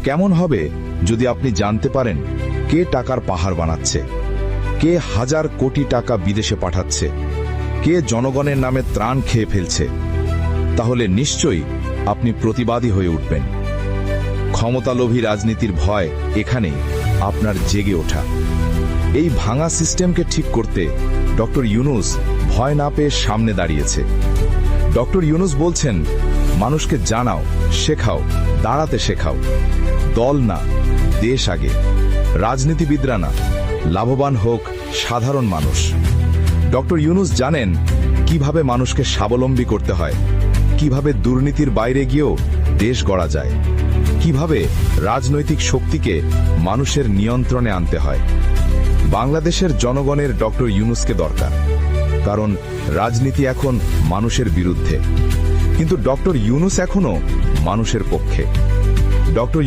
কেমন হবে যদি আপনি জানতে পারেন কে টাকার পাহাড় বানাচ্ছে, কে হাজার কোটি টাকা বিদেশে পাঠাচ্ছে, কে জনগণের নামে ত্রাণ খেয়ে ফেলছে? তাহলে নিশ্চয়ই আপনি প্রতিবাদী হয়ে উঠবেন। ক্ষমতালোভী রাজনীতির ভয় এখানেই আপনার জেগে ওঠা। এই ভাঙা সিস্টেমকে ঠিক করতে ডক্টর ইউনূস ভয় না পেয়ে সামনে দাঁড়িয়েছে। ডক্টর ইউনূস বলছেন, মানুষকে জানাও, শেখাও, দাঁড়াতে শেখাও। দল না, দেশ আগে। রাজনীতিবিদরা না, লাভবান হোক সাধারণ মানুষ। ডক্টর ইউনূস জানেন কিভাবে মানুষকে স্বাবলম্বী করতে হয়, কিভাবে দুর্নীতির বাইরে গিয়েও দেশ গড়া যায়, কিভাবে রাজনৈতিক শক্তিকে মানুষের নিয়ন্ত্রণে আনতে হয়। বাংলাদেশের জনগণের ডক্টর ইউনূসকে দরকার, কারণ রাজনীতি এখন মানুষের বিরুদ্ধে, কিন্তু ডক্টর ইউনূস এখনো মানুষের পক্ষে। ডক্টর